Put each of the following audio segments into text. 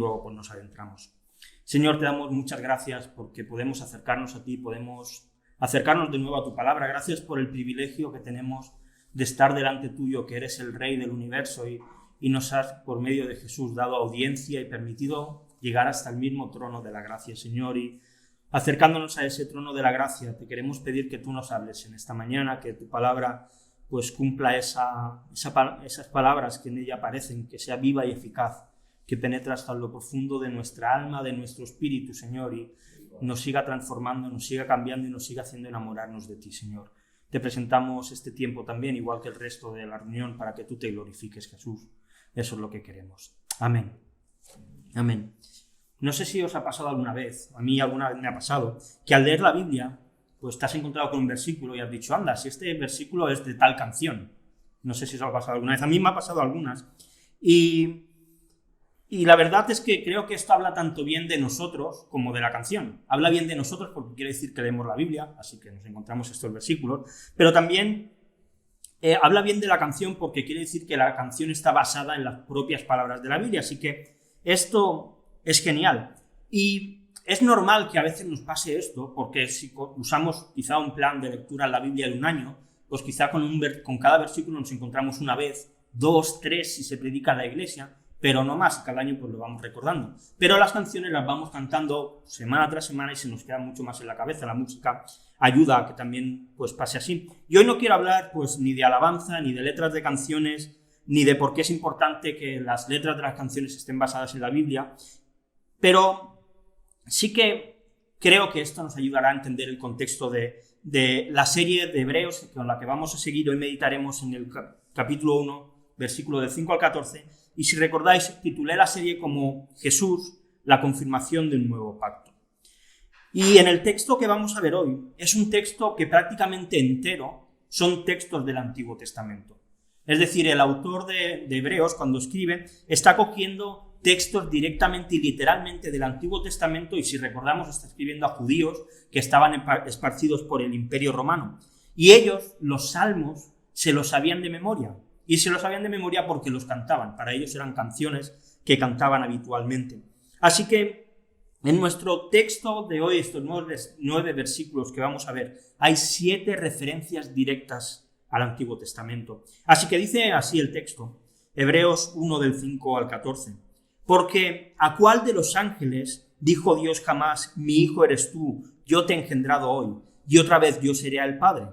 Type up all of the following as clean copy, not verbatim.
luego pues nos adentramos. Señor, te damos muchas gracias porque podemos acercarnos a ti, podemos acercarnos de nuevo a tu palabra. Gracias por el privilegio que tenemos de estar delante tuyo, que eres el Rey del universo y nos has, por medio de Jesús, dado audiencia y permitido llegar hasta el mismo trono de la gracia, Señor. Y acercándonos a ese trono de la gracia, te queremos pedir que tú nos hables en esta mañana, que tu palabra pues cumpla esas palabras que en ella aparecen, que sea viva y eficaz, que penetre hasta lo profundo de nuestra alma, de nuestro espíritu, Señor, y nos siga transformando, nos siga cambiando y nos siga haciendo enamorarnos de ti, Señor. Te presentamos este tiempo también, igual que el resto de la reunión, para que tú te glorifiques, Jesús. Eso es lo que queremos. Amén. Amén. No sé si os ha pasado alguna vez, a mí alguna vez me ha pasado, que al leer la Biblia, pues te has encontrado con un versículo y has dicho, anda, si este versículo es de tal canción. No sé si os ha pasado alguna vez. A mí me ha pasado algunas. Y la verdad es que creo que esto habla tanto bien de nosotros como de la canción. Habla bien de nosotros porque quiere decir que leemos la Biblia, así que nos encontramos estos versículos, pero también habla bien de la canción porque quiere decir que la canción está basada en las propias palabras de la Biblia, así que esto es genial. Y es normal que a veces nos pase esto, porque si usamos quizá un plan de lectura en la Biblia de un año, pues quizá con cada versículo nos encontramos una vez, 2, 3 si se predica en la iglesia, pero no más, cada año pues lo vamos recordando. Pero las canciones las vamos cantando semana tras semana y se nos queda mucho más en la cabeza. La música ayuda a que también pues pase así. Y hoy no quiero hablar pues ni de alabanza, ni de letras de canciones, ni de por qué es importante que las letras de las canciones estén basadas en la Biblia, pero sí que creo que esto nos ayudará a entender el contexto de la serie de Hebreos, con la que vamos a seguir. Hoy meditaremos en el capítulo 1, versículo del 5 al 14, y si recordáis, titulé la serie como Jesús, la confirmación de un nuevo pacto. Y en el texto que vamos a ver hoy, es un texto que prácticamente entero son textos del Antiguo Testamento. Es decir, el autor de Hebreos, cuando escribe, está cogiendo textos directamente y literalmente del Antiguo Testamento, y si recordamos, está escribiendo a judíos que estaban esparcidos por el Imperio Romano. Y ellos, los salmos, se los sabían de memoria. Y se los sabían de memoria porque los cantaban. Para ellos eran canciones que habitualmente. Así que en nuestro texto de hoy, estos 9 versículos que vamos a ver, hay 7 referencias directas al Antiguo Testamento. Así que dice así el texto, Hebreos 1 del 5 al 14. Porque ¿a cuál de los ángeles dijo Dios jamás, mi hijo eres tú, yo te he engendrado hoy, y otra vez yo seré el padre,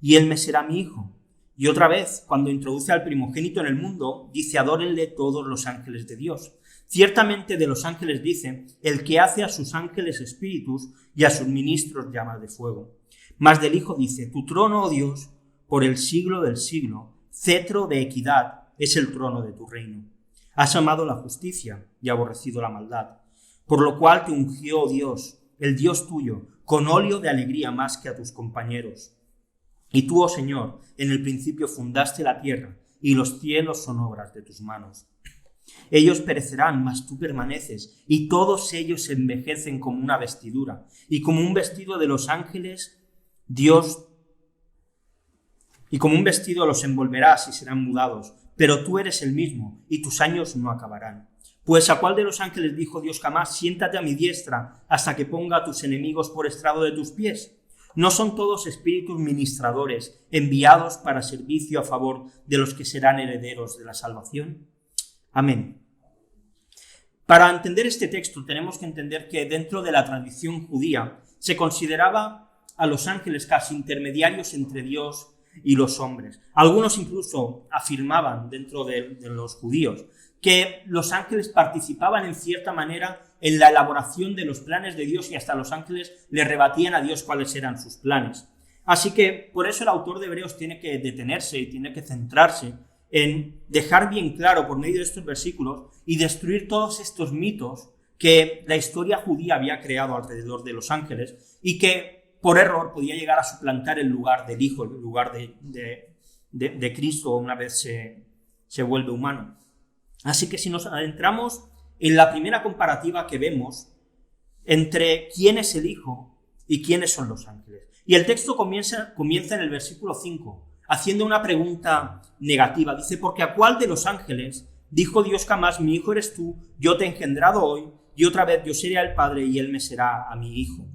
y él me será mi hijo? Y otra vez, cuando introduce al primogénito en el mundo, dice, adórenle todos los ángeles de Dios. Ciertamente de los ángeles dice, el que hace a sus ángeles espíritus y a sus ministros llamas de fuego. Mas del Hijo dice, tu trono, oh Dios, por el siglo del siglo, cetro de equidad es el trono de tu reino. Has amado la justicia y aborrecido la maldad, por lo cual te ungió, oh Dios, el Dios tuyo, con óleo de alegría más que a tus compañeros. Y tú, oh Señor, en el principio fundaste la tierra, y los cielos son obras de tus manos. Ellos perecerán, mas tú permaneces, y todos ellos se envejecen como una vestidura, y como un vestido de los ángeles, Dios, y como un vestido los envolverás y serán mudados, pero tú eres el mismo, y tus años no acabarán. Pues ¿a cuál de los ángeles dijo Dios jamás, siéntate a mi diestra, hasta que ponga a tus enemigos por estrado de tus pies? ¿No son todos espíritus ministradores enviados para servicio a favor de los que serán herederos de la salvación? Amén. Para entender este texto tenemos que entender que dentro de la tradición judía se consideraba a los ángeles casi intermediarios entre Dios y los hombres. Algunos incluso afirmaban dentro de los judíos que los ángeles participaban en cierta manera en la elaboración de los planes de Dios y hasta los ángeles le rebatían a Dios cuáles eran sus planes. Así que por eso el autor de Hebreos tiene que detenerse y tiene que centrarse en dejar bien claro por medio de estos versículos y destruir todos estos mitos que la historia judía había creado alrededor de los ángeles y que por error podía llegar a suplantar el lugar del Hijo, el lugar de Cristo una vez se vuelve humano. Así que si nos adentramos en la primera comparativa que vemos entre quién es el Hijo y quiénes son los ángeles. Y el texto comienza en el versículo 5, haciendo una pregunta negativa. Dice, porque ¿a cuál de los ángeles Dijo Dios jamás, mi hijo eres tú, yo te he engendrado hoy, y otra vez yo seré el padre y él me será a mi hijo.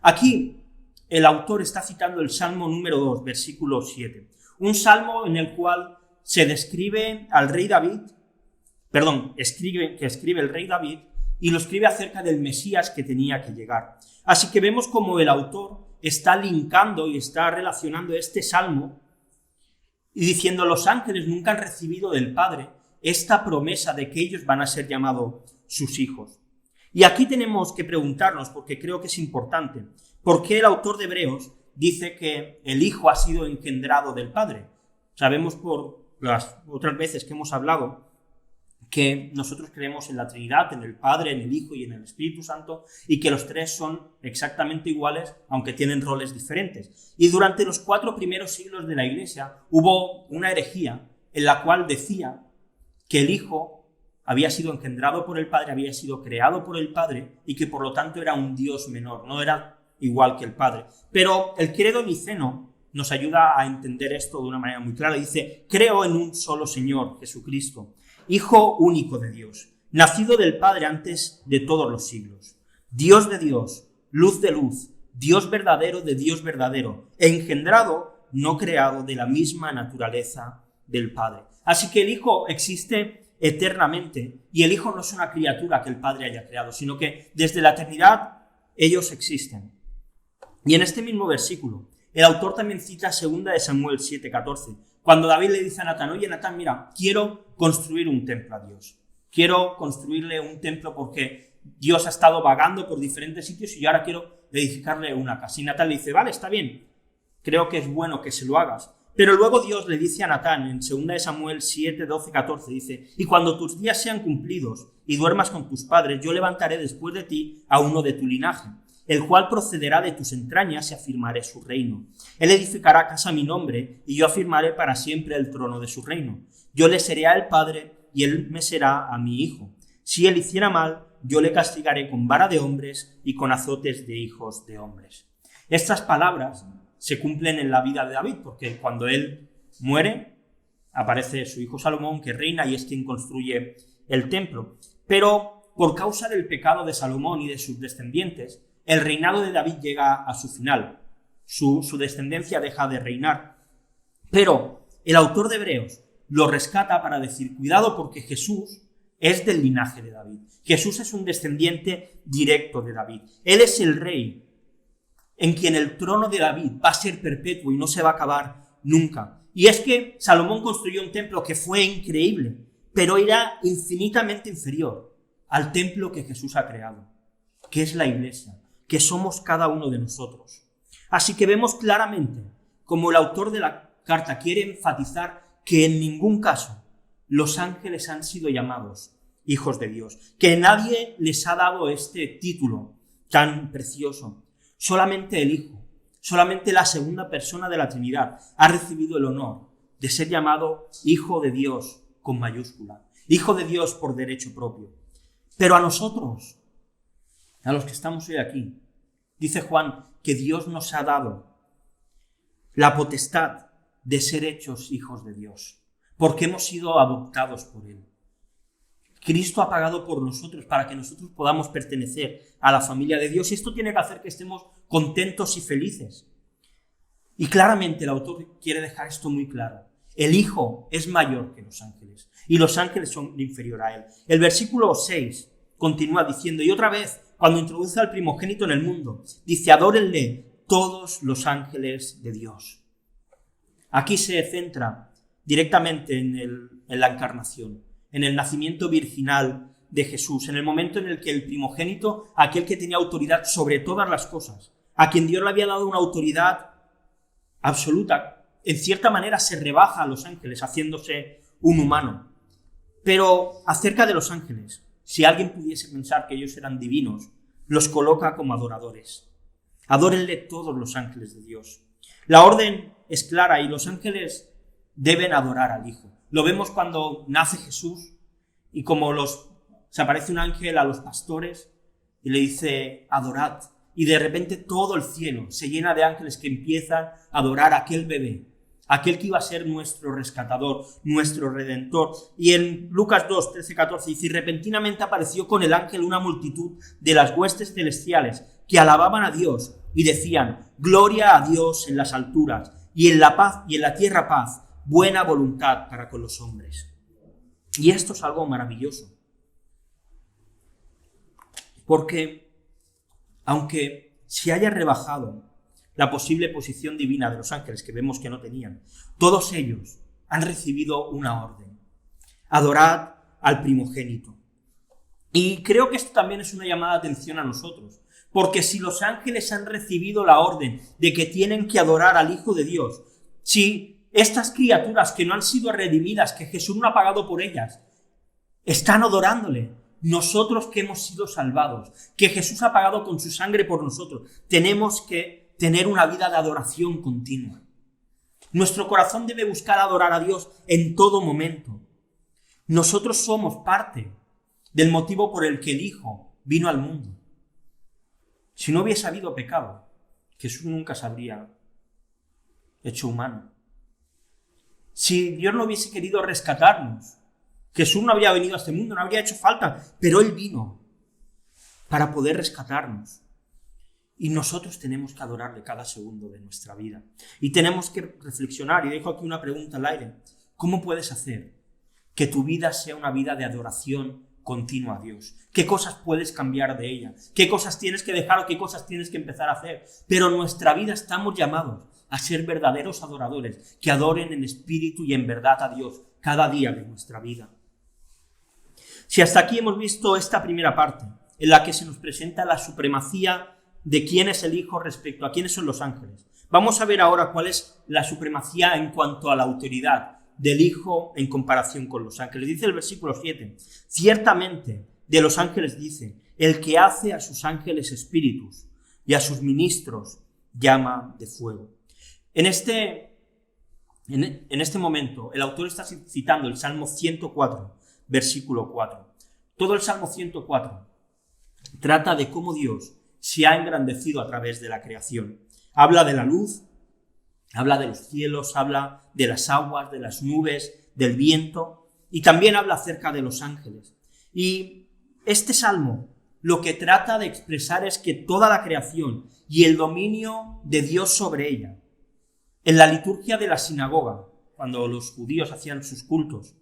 Aquí el autor está citando el Salmo número 2, versículo 7. Un salmo en el cual se describe al rey David, escribe el rey David, y lo escribe acerca del Mesías que tenía que llegar. Así que vemos como el autor está linkando y está relacionando este salmo y diciendo: los ángeles nunca han recibido del Padre esta promesa de que ellos van a ser llamados sus hijos. Y aquí tenemos que preguntarnos, porque creo que es importante, ¿por qué el autor de Hebreos dice que el Hijo ha sido engendrado del Padre? Sabemos por las otras veces que hemos hablado que nosotros creemos en la Trinidad, en el Padre, en el Hijo y en el Espíritu Santo, y que los tres son exactamente iguales, aunque tienen roles diferentes. Y durante los 4 primeros siglos de la Iglesia hubo una herejía en la cual decía que el Hijo había sido engendrado por el Padre, había sido creado por el Padre, y que por lo tanto era un Dios menor, no era igual que el Padre. Pero el credo niceno nos ayuda a entender esto de una manera muy clara. Dice: creo en un solo Señor, Jesucristo, Hijo único de Dios, nacido del Padre antes de todos los siglos, Dios de Dios, luz de luz, Dios verdadero de Dios verdadero, engendrado, no creado, de la misma naturaleza del Padre. Así que el Hijo existe eternamente, y el Hijo no es una criatura que el Padre haya creado, sino que desde la eternidad ellos existen. Y en este mismo versículo, el autor también cita 2 de Samuel 7:14, cuando David le dice a Natán: oye, Natán, mira, quiero construir un templo a Dios. Quiero construirle un templo porque Dios ha estado vagando por diferentes sitios y yo ahora quiero edificarle una casa. Y Natán le dice: vale, está bien, creo que es bueno que se lo hagas. Pero luego Dios le dice a Natán en 2 de Samuel 7, 12, 14, dice: y cuando tus días sean cumplidos y duermas con tus padres, yo levantaré después de ti a uno de tu linaje, el cual procederá de tus entrañas y afirmaré su reino. Él edificará casa a mi nombre, y yo afirmaré para siempre el trono de su reino. Yo le seré a él padre, y él me será a mi hijo. Si él hiciera mal, yo le castigaré con vara de hombres y con azotes de hijos de hombres. Estas palabras se cumplen en la vida de David, porque cuando él muere, aparece su hijo Salomón, que reina y es quien construye el templo. Pero por causa del pecado de Salomón y de sus descendientes, el reinado de David llega a su final. Su descendencia deja de reinar. Pero el autor de Hebreos lo rescata para decir: cuidado, porque Jesús es del linaje de David. Jesús es un descendiente directo de David. Él es el rey en quien el trono de David va a ser perpetuo y no se va a acabar nunca. Y es que Salomón construyó un templo que fue increíble, pero era infinitamente inferior al templo que Jesús ha creado, que es la iglesia, que somos cada uno de nosotros. Así que vemos claramente como el autor de la carta quiere enfatizar que en ningún caso los ángeles han sido llamados hijos de Dios, que nadie les ha dado este título tan precioso. Solamente el Hijo, solamente la segunda persona de la Trinidad ha recibido el honor de ser llamado Hijo de Dios con mayúscula, Hijo de Dios por derecho propio. Pero a nosotros, a los que estamos hoy aquí, dice Juan que Dios nos ha dado la potestad de ser hechos hijos de Dios, porque hemos sido adoptados por Él. Cristo ha pagado por nosotros para que nosotros podamos pertenecer a la familia de Dios, y esto tiene que hacer que estemos contentos y felices. Y claramente el autor quiere dejar esto muy claro. El Hijo es mayor que los ángeles, y los ángeles son inferior a Él. El versículo 6 continúa diciendo, y otra vez, cuando introduce al primogénito en el mundo, dice: adórenle todos los ángeles de Dios. Aquí se centra directamente en la encarnación, en el nacimiento virginal de Jesús, en el momento en el que el primogénito, aquel que tenía autoridad sobre todas las cosas, a quien Dios le había dado una autoridad absoluta, en cierta manera se rebaja a los ángeles, haciéndose un humano. Pero acerca de los ángeles, si alguien pudiese pensar que ellos eran divinos, los coloca como adoradores. Adórenle todos los ángeles de Dios. La orden es clara y los ángeles deben adorar al Hijo. Lo vemos cuando nace Jesús y como se aparece un ángel a los pastores y le dice: adorad. Y de repente todo el cielo se llena de ángeles que empiezan a adorar a aquel bebé, aquel que iba a ser nuestro rescatador, nuestro redentor. Y en Lucas 2, 13, 14 dice: y repentinamente apareció con el ángel una multitud de las huestes celestiales que alababan a Dios y decían: gloria a Dios en las alturas y en la tierra paz, buena voluntad para con los hombres. Y esto es algo maravilloso, porque aunque se haya rebajado la posible posición divina de los ángeles, que vemos que no tenían, todos ellos han recibido una orden: adorad al primogénito. Y creo que esto también es una llamada de atención a nosotros, porque si los ángeles han recibido la orden de que tienen que adorar al Hijo de Dios, si estas criaturas que no han sido redimidas, que Jesús no ha pagado por ellas, están adorándole, nosotros que hemos sido salvados, que Jesús ha pagado con su sangre por nosotros, tenemos que tener una vida de adoración continua. Nuestro corazón debe buscar adorar a Dios en todo momento. Nosotros somos parte del motivo por el que el Hijo vino al mundo. Si no hubiese habido pecado, Jesús nunca se habría hecho humano. Si Dios no hubiese querido rescatarnos, Jesús no habría venido a este mundo, no habría hecho falta, pero Él vino para poder rescatarnos. Y nosotros tenemos que adorarle cada segundo de nuestra vida. Y tenemos que reflexionar, y dejo aquí una pregunta al aire: ¿cómo puedes hacer que tu vida sea una vida de adoración continua a Dios? ¿Qué cosas puedes cambiar de ella? ¿Qué cosas tienes que dejar o qué cosas tienes que empezar a hacer? Pero en nuestra vida estamos llamados a ser verdaderos adoradores, que adoren en espíritu y en verdad a Dios cada día de nuestra vida. Si hasta aquí hemos visto esta primera parte, en la que se nos presenta la supremacía de quién es el Hijo respecto a quiénes son los ángeles, vamos a ver ahora cuál es la supremacía en cuanto a la autoridad del Hijo en comparación con los ángeles. Dice el versículo 7: ciertamente de los ángeles dice: el que hace a sus ángeles espíritus y a sus ministros llama de fuego. En este momento el autor está citando el Salmo 104, versículo 4. Todo el Salmo 104 trata de cómo Dios se ha engrandecido a través de la creación. Habla de la luz, habla de los cielos, habla de las aguas, de las nubes, del viento, y también habla acerca de los ángeles. Y este salmo lo que trata de expresar es que toda la creación y el dominio de Dios sobre ella. En la liturgia de la sinagoga, cuando los judíos hacían sus cultos,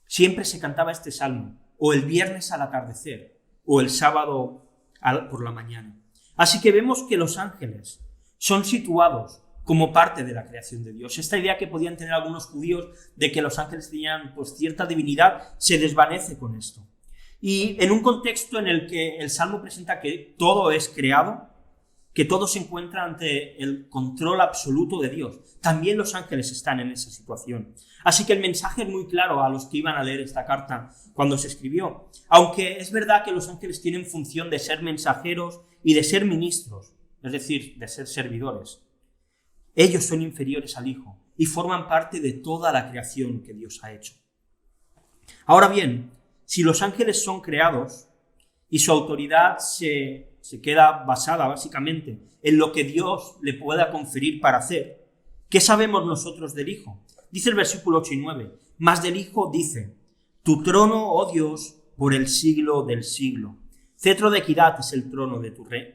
siempre se cantaba este salmo, o el viernes al atardecer, o el sábado por la mañana. Así que vemos que los ángeles son situados como parte de la creación de Dios. Esta idea que podían tener algunos judíos de que los ángeles tenían cierta divinidad se desvanece con esto. Y en un contexto en el que el Salmo presenta que todo es creado, que todo se encuentra ante el control absoluto de Dios, también los ángeles están en esa situación. Así que el mensaje es muy claro a los que iban a leer esta carta cuando se escribió. Aunque es verdad que los ángeles tienen función de ser mensajeros y de ser ministros, es decir, de ser servidores, ellos son inferiores al Hijo y forman parte de toda la creación que Dios ha hecho. Ahora bien, si los ángeles son creados y su autoridad se queda basada básicamente en lo que Dios le pueda conferir para hacer, ¿qué sabemos nosotros del Hijo? Dice el versículo 8 y 9, mas del Hijo dice: tu trono, oh Dios, por el siglo del siglo. Cetro de equidad es el trono de tu rey,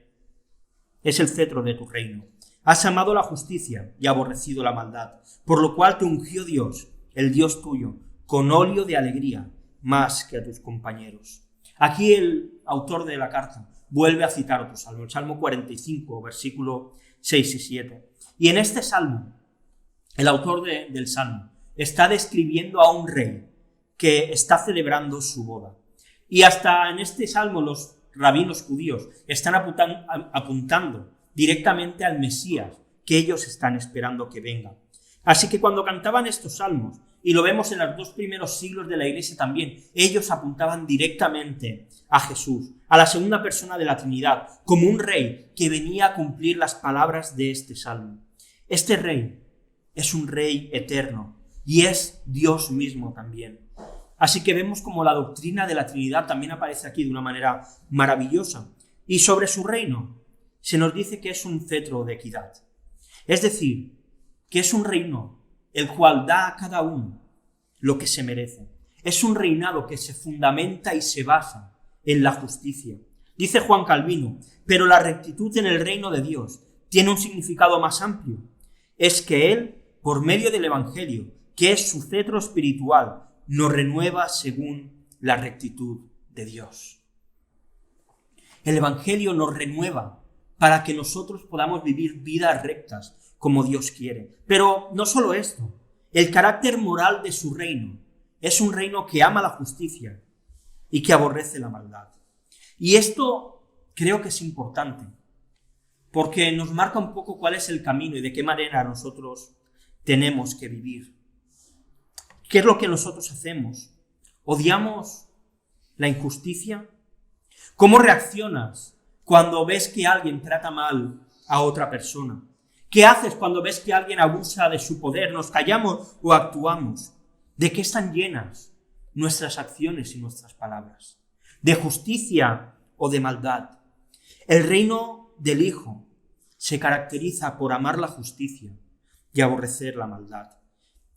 es el cetro de tu reino. Has amado la justicia y aborrecido la maldad, por lo cual te ungió Dios, el Dios tuyo, con óleo de alegría, más que a tus compañeros. Aquí el autor de la carta vuelve a citar otro salmo, el Salmo 45, versículo 6 y 7. Y en este salmo, el autor del salmo está describiendo a un rey que está celebrando su boda. Y hasta en este salmo los rabinos judíos están apuntando directamente al Mesías que ellos están esperando que venga. Así que cuando cantaban estos salmos, y lo vemos en los 2 primeros siglos de la Iglesia también, ellos apuntaban directamente a Jesús, a la segunda persona de la Trinidad, como un rey que venía a cumplir las palabras de este salmo. Este rey es un rey eterno y es Dios mismo también. Así que vemos como la doctrina de la Trinidad también aparece aquí de una manera maravillosa. Y sobre su reino se nos dice que es un cetro de equidad. Es decir, que es un reino el cual da a cada uno lo que se merece. Es un reinado que se fundamenta y se basa en la justicia. Dice Juan Calvino, pero la rectitud en el reino de Dios tiene un significado más amplio. Es que Él, por medio del Evangelio, que es su cetro espiritual, nos renueva según la rectitud de Dios. El Evangelio nos renueva para que nosotros podamos vivir vidas rectas como Dios quiere. Pero no solo esto, el carácter moral de su reino es un reino que ama la justicia y que aborrece la maldad. Y esto creo que es importante, porque nos marca un poco cuál es el camino y de qué manera nosotros tenemos que vivir. ¿Qué es lo que nosotros hacemos? ¿Odiamos la injusticia? ¿Cómo reaccionas cuando ves que alguien trata mal a otra persona? ¿Qué haces cuando ves que alguien abusa de su poder? ¿Nos callamos o actuamos? ¿De qué están llenas nuestras acciones y nuestras palabras? ¿De justicia o de maldad? El reino del Hijo se caracteriza por amar la justicia y aborrecer la maldad.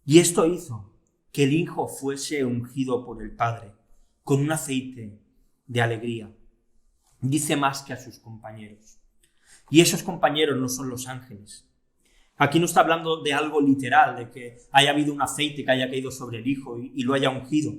Y esto hizo que el Hijo fuese ungido por el Padre con un aceite de alegría. Dice más que a sus compañeros. Y esos compañeros no son los ángeles. Aquí no está hablando de algo literal, de que haya habido un aceite que haya caído sobre el Hijo y lo haya ungido.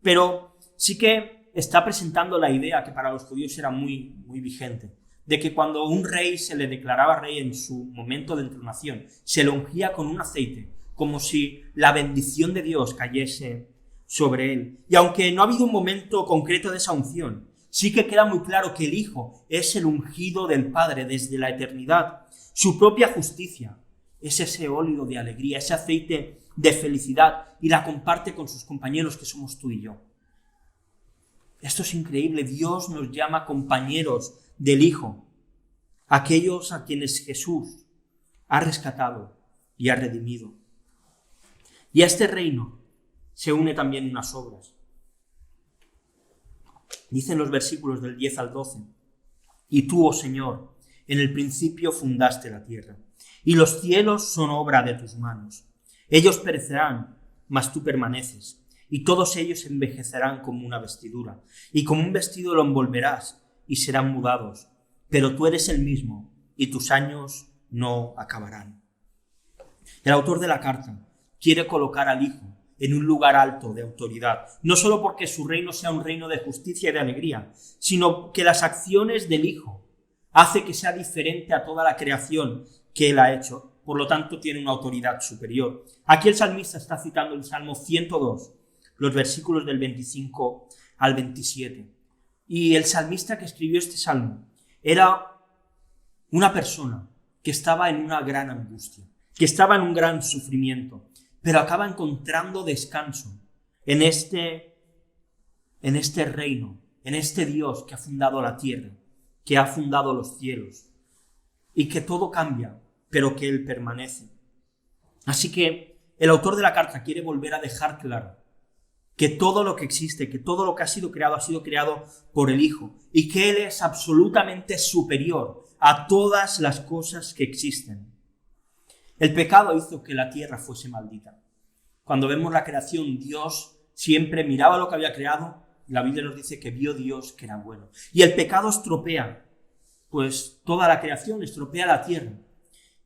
Pero sí que está presentando la idea que para los judíos era muy vigente, de que cuando un rey se le declaraba rey en su momento de entronación, se lo ungía con un aceite, como si la bendición de Dios cayese sobre él. Y aunque no ha habido un momento concreto de esa unción, sí que queda muy claro que el Hijo es el ungido del Padre desde la eternidad. Su propia justicia es ese óleo de alegría, ese aceite de felicidad, y la comparte con sus compañeros que somos tú y yo. Esto es increíble. Dios nos llama compañeros del Hijo, aquellos a quienes Jesús ha rescatado y ha redimido. Y a este reino se une también unas obras. Dicen los versículos del 10 al 12, y tú, oh Señor, en el principio fundaste la tierra, y los cielos son obra de tus manos. Ellos perecerán, mas tú permaneces, y todos ellos envejecerán como una vestidura, y como un vestido lo envolverás, y serán mudados. Pero tú eres el mismo, y tus años no acabarán. El autor de la carta quiere colocar al Hijo en un lugar alto de autoridad, no solo porque su reino sea un reino de justicia y de alegría, sino que las acciones del Hijo hace que sea diferente a toda la creación que Él ha hecho. Por lo tanto, tiene una autoridad superior. Aquí el salmista está citando el Salmo 102, los versículos del 25 al 27. Y el salmista que escribió este salmo era una persona que estaba en una gran angustia, que estaba en un gran sufrimiento, pero acaba encontrando descanso en este reino, en este Dios que ha fundado la tierra, que ha fundado los cielos, y que todo cambia, pero que Él permanece. Así que el autor de la carta quiere volver a dejar claro que todo lo que existe, que todo lo que ha sido creado por el Hijo, y que Él es absolutamente superior a todas las cosas que existen. El pecado hizo que la tierra fuese maldita. Cuando vemos la creación, Dios siempre miraba lo que había creado, y la Biblia nos dice que vio Dios que era bueno. Y el pecado estropea, pues toda la creación, estropea la tierra.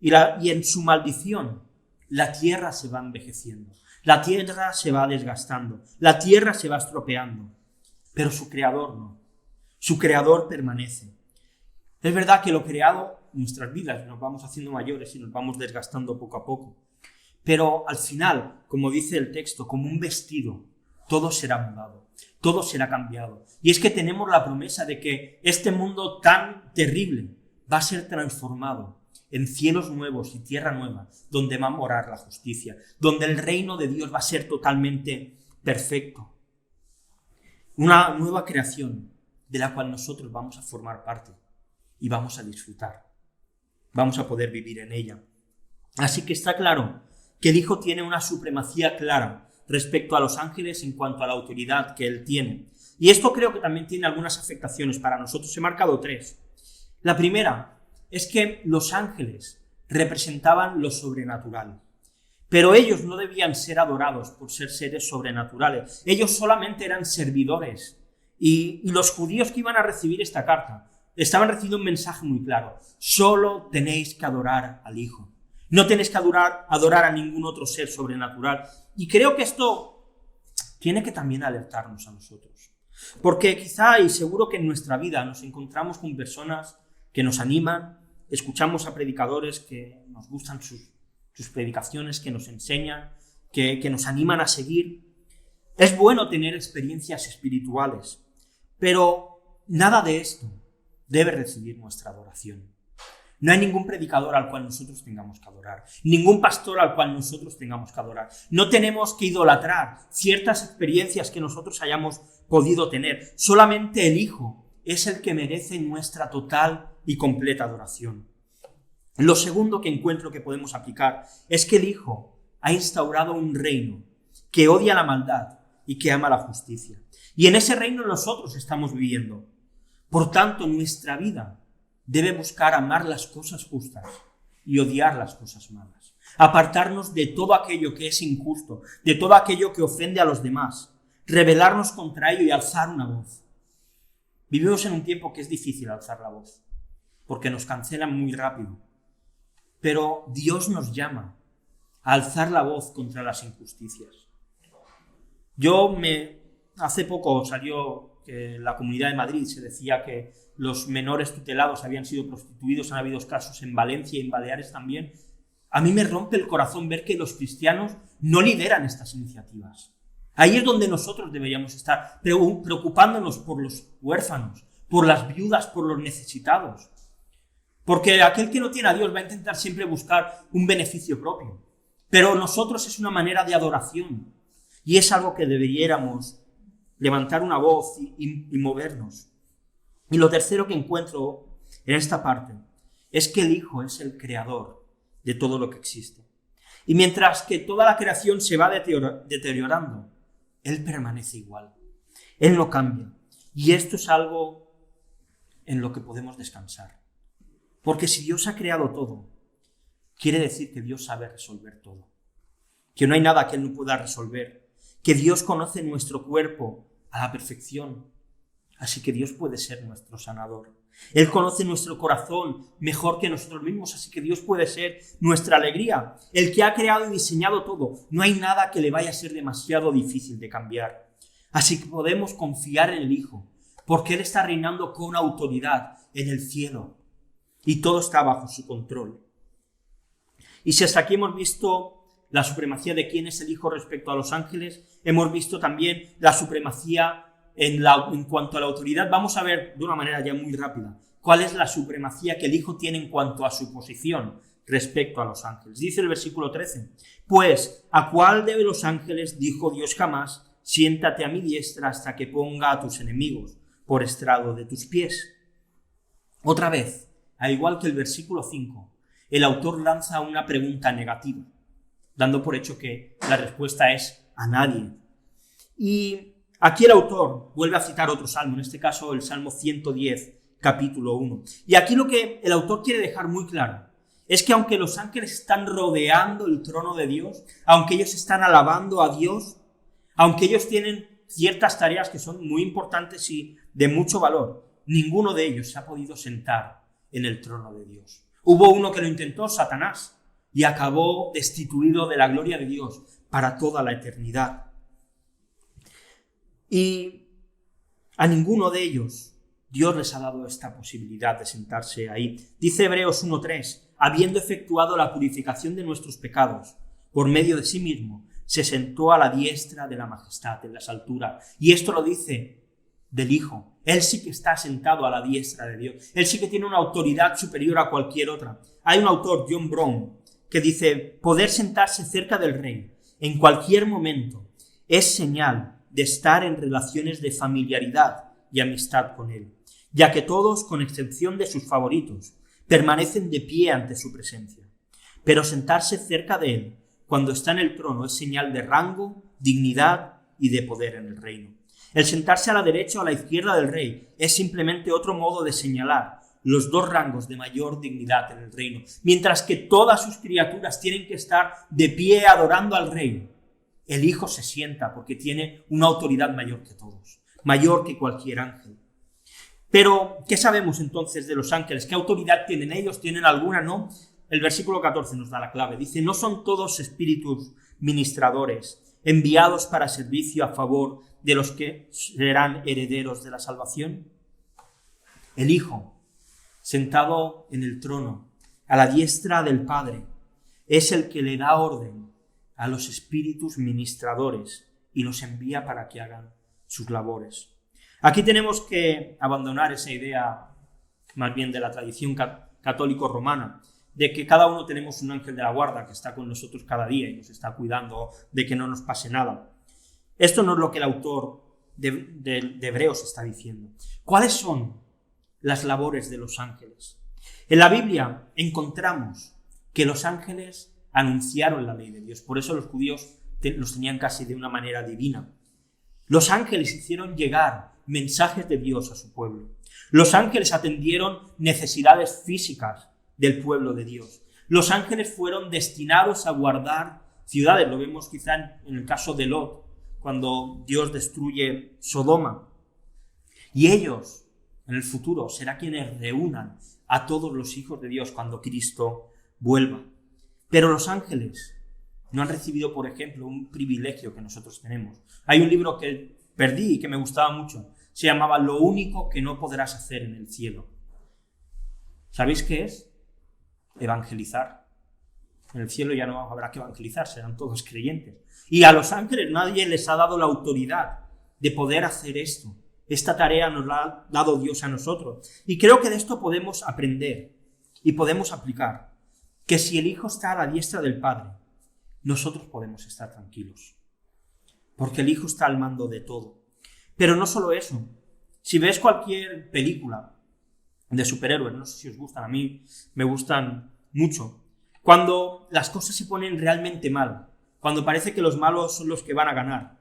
Y en su maldición, la tierra se va envejeciendo, la tierra se va desgastando, la tierra se va estropeando. Pero su creador no, su creador permanece. Es verdad que lo creado, nuestras vidas, nos vamos haciendo mayores y nos vamos desgastando poco a poco. Pero al final, como dice el texto, como un vestido, todo será mudado, todo será cambiado. Y es que tenemos la promesa de que este mundo tan terrible va a ser transformado en cielos nuevos y tierra nueva, donde va a morar la justicia, donde el reino de Dios va a ser totalmente perfecto. Una nueva creación de la cual nosotros vamos a formar parte y vamos a disfrutar. Vamos a poder vivir en ella. Así que está claro que el Hijo tiene una supremacía clara respecto a los ángeles en cuanto a la autoridad que Él tiene. Y esto creo que también tiene algunas afectaciones para nosotros. He marcado 3. La primera es que los ángeles representaban lo sobrenatural. Pero ellos no debían ser adorados por ser seres sobrenaturales. Ellos solamente eran servidores. Y los judíos que iban a recibir esta carta estaban recibiendo un mensaje muy claro. Solo tenéis que adorar al Hijo. No tenéis que adorar a ningún otro ser sobrenatural. Y creo que esto tiene que también alertarnos a nosotros. Porque quizá y seguro que en nuestra vida nos encontramos con personas que nos animan, escuchamos a predicadores que nos gustan sus predicaciones, que nos enseñan, que nos animan a seguir. Es bueno tener experiencias espirituales, pero nada de esto debe recibir nuestra adoración. No hay ningún predicador al cual nosotros tengamos que adorar, ningún pastor al cual nosotros tengamos que adorar. No tenemos que idolatrar ciertas experiencias que nosotros hayamos podido tener. Solamente el Hijo es el que merece nuestra total y completa adoración. Lo segundo que encuentro que podemos aplicar es que el Hijo ha instaurado un reino que odia la maldad y que ama la justicia. Y en ese reino nosotros estamos viviendo. Por tanto, nuestra vida debe buscar amar las cosas justas y odiar las cosas malas. Apartarnos de todo aquello que es injusto, de todo aquello que ofende a los demás, rebelarnos contra ello y alzar una voz. Vivimos en un tiempo que es difícil alzar la voz, porque nos cancelan muy rápido. Pero Dios nos llama a alzar la voz contra las injusticias. Hace poco salió que en la Comunidad de Madrid se decía que los menores tutelados habían sido prostituidos, han habido casos en Valencia y en Baleares también. A mí me rompe el corazón ver que los cristianos no lideran estas iniciativas. Ahí es donde nosotros deberíamos estar preocupándonos por los huérfanos, por las viudas, por los necesitados. Porque aquel que no tiene a Dios va a intentar siempre buscar un beneficio propio. Pero nosotros es una manera de adoración. Y es algo que deberíamos levantar una voz y movernos. Y lo tercero que encuentro en esta parte es que el Hijo es el creador de todo lo que existe. Y mientras que toda la creación se va deteriorando, Él permanece igual. Él no cambia. Y esto es algo en lo que podemos descansar. Porque si Dios ha creado todo, quiere decir que Dios sabe resolver todo. Que no hay nada que Él no pueda resolver. Que Dios conoce nuestro cuerpo a la perfección. Así que Dios puede ser nuestro sanador. Él conoce nuestro corazón mejor que nosotros mismos, así que Dios puede ser nuestra alegría. El que ha creado y diseñado todo. No hay nada que le vaya a ser demasiado difícil de cambiar. Así que podemos confiar en el Hijo, porque Él está reinando con autoridad en el cielo. Y todo está bajo su control. Y si hasta aquí hemos visto la supremacía de quién es el Hijo respecto a los ángeles, hemos visto también la supremacía en cuanto a la autoridad. Vamos a ver de una manera ya muy rápida cuál es la supremacía que el Hijo tiene en cuanto a su posición respecto a los ángeles. Dice el versículo 13, pues, ¿a cuál de los ángeles dijo Dios jamás, siéntate a mi diestra hasta que ponga a tus enemigos por estrado de tus pies? Otra vez, al igual que el versículo 5, el autor lanza una pregunta negativa, dando por hecho que la respuesta es a nadie. Y aquí el autor vuelve a citar otro salmo, en este caso el Salmo 110, capítulo 1. Y aquí lo que el autor quiere dejar muy claro es que aunque los ángeles están rodeando el trono de Dios, aunque ellos están alabando a Dios, aunque ellos tienen ciertas tareas que son muy importantes y de mucho valor, ninguno de ellos se ha podido sentar en el trono de Dios. Hubo uno que lo intentó, Satanás, y acabó destituido de la gloria de Dios para toda la eternidad. Y a ninguno de ellos Dios les ha dado esta posibilidad de sentarse ahí. Dice Hebreos 1:3, habiendo efectuado la purificación de nuestros pecados por medio de sí mismo, se sentó a la diestra de la majestad en las alturas. Y esto lo dice del Hijo. Él sí que está sentado a la diestra de Dios. Él sí que tiene una autoridad superior a cualquier otra. Hay un autor, John Brown, que dice, poder sentarse cerca del Rey en cualquier momento es señal de estar en relaciones de familiaridad y amistad con Él, ya que todos, con excepción de sus favoritos, permanecen de pie ante su presencia. Pero sentarse cerca de Él, cuando está en el trono, es señal de rango, dignidad y de poder en el reino. El sentarse a la derecha o a la izquierda del Rey es simplemente otro modo de señalar los dos rangos de mayor dignidad en el reino. Mientras que todas sus criaturas tienen que estar de pie adorando al Rey, el Hijo se sienta porque tiene una autoridad mayor que todos, mayor que cualquier ángel. Pero, ¿qué sabemos entonces de los ángeles? ¿Qué autoridad tienen ellos? ¿Tienen alguna? No. El versículo 14 nos da la clave. Dice, ¿no son todos espíritus ministradores, enviados para servicio a favor de los que serán herederos de la salvación? El Hijo, sentado en el trono, a la diestra del Padre, es el que le da orden a los espíritus ministradores y los envía para que hagan sus labores. Aquí tenemos que abandonar esa idea, más bien de la tradición católico-romana, de que cada uno tenemos un ángel de la guarda que está con nosotros cada día y nos está cuidando de que no nos pase nada. Esto no es lo que el autor de Hebreos está diciendo. ¿Cuáles son las labores de los ángeles? En la Biblia encontramos que los ángeles anunciaron la ley de Dios. Por eso los judíos los tenían casi de una manera divina. Los ángeles hicieron llegar mensajes de Dios a su pueblo. Los ángeles atendieron necesidades físicas del pueblo de Dios. Los ángeles fueron destinados a guardar ciudades. Lo vemos quizá en el caso de Lot, cuando Dios destruye Sodoma. Y ellos, en el futuro, serán quienes reúnan a todos los hijos de Dios cuando Cristo vuelva. Pero los ángeles no han recibido, por ejemplo, un privilegio que nosotros tenemos. Hay un libro que perdí y que me gustaba mucho. Se llamaba Lo único que no podrás hacer en el cielo. ¿Sabéis qué es? Evangelizar. En el cielo ya no habrá que evangelizar, serán todos creyentes. Y a los ángeles nadie les ha dado la autoridad de poder hacer esto. Esta tarea nos la ha dado Dios a nosotros. Y creo que de esto podemos aprender y podemos aplicar que si el Hijo está a la diestra del Padre, nosotros podemos estar tranquilos. Porque el Hijo está al mando de todo. Pero no solo eso. Si ves cualquier película de superhéroes, no sé si os gustan, a mí me gustan mucho, cuando las cosas se ponen realmente mal, cuando parece que los malos son los que van a ganar,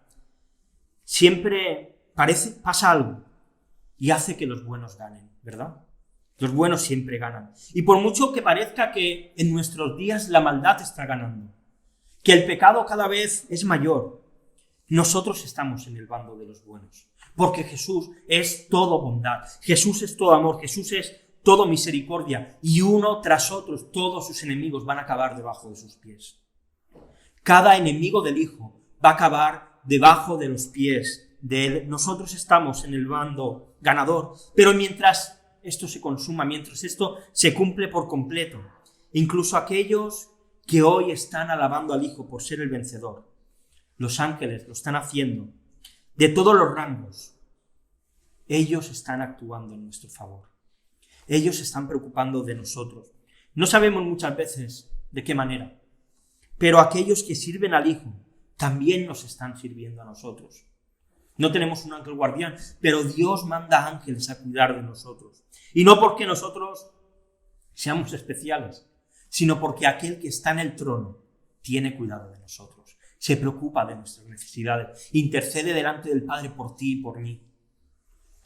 siempre pasa algo y hace que los buenos ganen, ¿verdad? Los buenos siempre ganan. Y por mucho que parezca que en nuestros días la maldad está ganando, que el pecado cada vez es mayor, nosotros estamos en el bando de los buenos. Porque Jesús es todo bondad, Jesús es todo amor, Jesús es todo misericordia. Y uno tras otro, todos sus enemigos van a acabar debajo de sus pies. Cada enemigo del Hijo va a acabar debajo de los pies de Él. Nosotros estamos en el bando ganador. Pero mientras esto se consuma, mientras esto se cumple por completo, incluso aquellos que hoy están alabando al Hijo por ser el vencedor, los ángeles lo están haciendo de todos los rangos. Ellos están actuando en nuestro favor. Ellos se están preocupando de nosotros. No sabemos muchas veces de qué manera, pero aquellos que sirven al Hijo también nos están sirviendo a nosotros. No tenemos un ángel guardián, pero Dios manda ángeles a cuidar de nosotros. Y no porque nosotros seamos especiales, sino porque aquel que está en el trono tiene cuidado de nosotros. Se preocupa de nuestras necesidades, intercede delante del Padre por ti y por mí.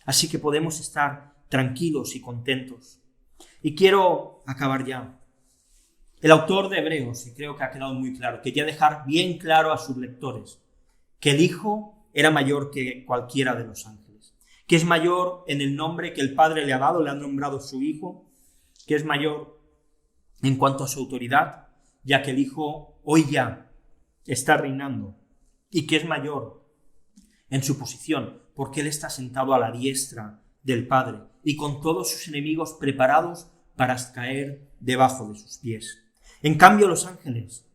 Así que podemos estar tranquilos y contentos. Y quiero acabar ya. El autor de Hebreos, y creo que ha quedado muy claro, quería dejar bien claro a sus lectores que el Hijo era mayor que cualquiera de los ángeles, que es mayor en el nombre que el Padre le ha dado, le ha nombrado su Hijo, que es mayor en cuanto a su autoridad, ya que el Hijo hoy ya está reinando, y que es mayor en su posición, porque Él está sentado a la diestra del Padre, y con todos sus enemigos preparados para caer debajo de sus pies. En cambio, los ángeles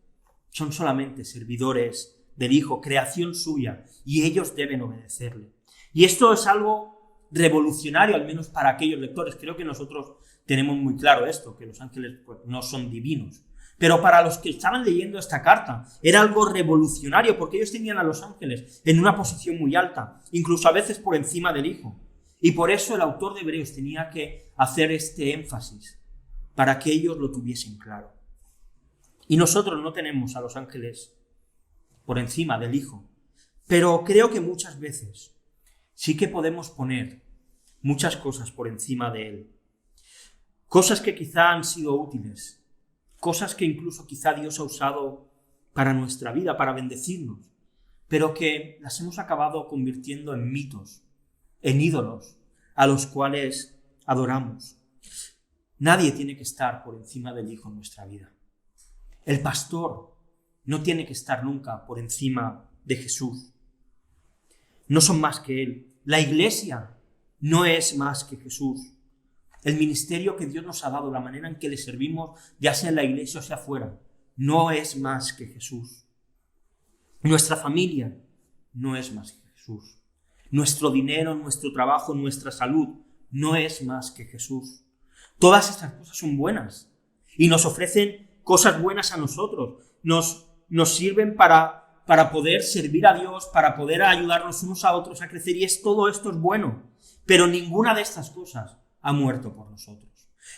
son solamente servidores del Hijo, creación suya, y ellos deben obedecerle. Y esto es algo revolucionario, al menos para aquellos lectores. Creo que nosotros tenemos muy claro esto, que los ángeles pues, no son divinos. Pero para los que estaban leyendo esta carta, era algo revolucionario, porque ellos tenían a los ángeles en una posición muy alta, incluso a veces por encima del Hijo. Y por eso el autor de Hebreos tenía que hacer este énfasis, para que ellos lo tuviesen claro. Y nosotros no tenemos a los ángeles por encima del Hijo, pero creo que muchas veces sí que podemos poner muchas cosas por encima de Él. cosas que quizá han sido útiles, cosas que incluso quizá Dios ha usado para nuestra vida, para bendecirnos, pero que las hemos acabado convirtiendo en mitos, en ídolos, a los cuales adoramos. Nadie tiene que estar por encima del Hijo en nuestra vida. El pastor no tiene que estar nunca por encima de Jesús. No son más que Él. La iglesia no es más que Jesús. El ministerio que Dios nos ha dado, la manera en que le servimos, ya sea en la iglesia o sea fuera, no es más que Jesús. Nuestra familia no es más que Jesús. Nuestro dinero, nuestro trabajo, nuestra salud no es más que Jesús. Todas estas cosas son buenas y nos ofrecen cosas buenas a nosotros. Nos sirven para poder servir a Dios, para poder ayudarnos unos a otros a crecer, y todo esto es bueno. Pero ninguna de estas cosas ha muerto por nosotros.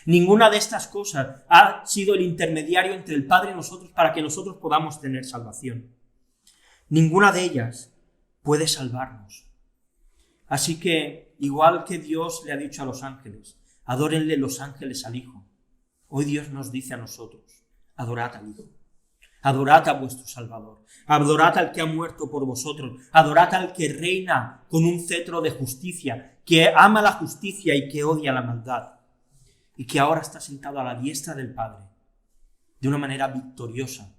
Ninguna de estas cosas ha sido el intermediario entre el Padre y nosotros para que nosotros podamos tener salvación. Ninguna de ellas puede salvarnos. Así que, igual que Dios le ha dicho a los ángeles, adórenle los ángeles al Hijo, hoy Dios nos dice a nosotros, adorad al Hijo. Adorad a vuestro Salvador, adorad al que ha muerto por vosotros, adorad al que reina con un cetro de justicia, que ama la justicia y que odia la maldad, y que ahora está sentado a la diestra del Padre, de una manera victoriosa,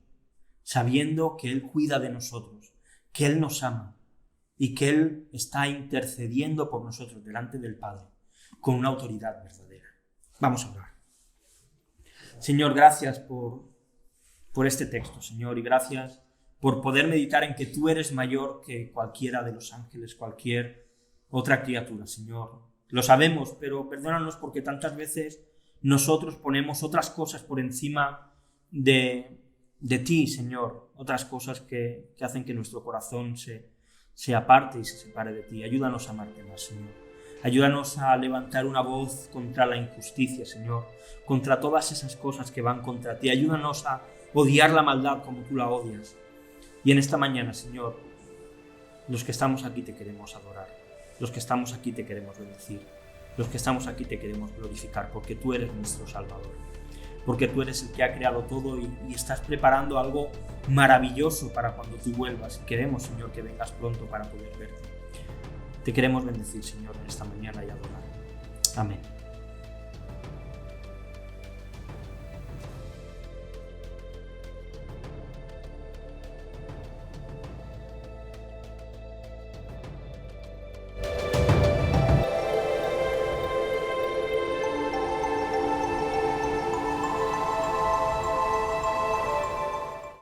sabiendo que Él cuida de nosotros, que Él nos ama, y que Él está intercediendo por nosotros delante del Padre, con una autoridad verdadera. Vamos a orar. Señor, gracias por este texto, Señor, y gracias por poder meditar en que tú eres mayor que cualquiera de los ángeles, cualquier otra criatura, Señor. Lo sabemos, pero perdónanos porque tantas veces nosotros ponemos otras cosas por encima de ti, Señor, otras cosas que hacen que nuestro corazón se aparte y se separe de ti. Ayúdanos a amarte más, Señor. Ayúdanos a levantar una voz contra la injusticia, Señor, contra todas esas cosas que van contra ti. Ayúdanos a odiar la maldad como tú la odias. Y en esta mañana, Señor, los que estamos aquí te queremos adorar. Los que estamos aquí te queremos bendecir. Los que estamos aquí te queremos glorificar, porque tú eres nuestro Salvador. Porque tú eres el que ha creado todo y estás preparando algo maravilloso para cuando tú vuelvas. Y queremos, Señor, que vengas pronto para poder verte. Te queremos bendecir, Señor, en esta mañana y adorar. Amén.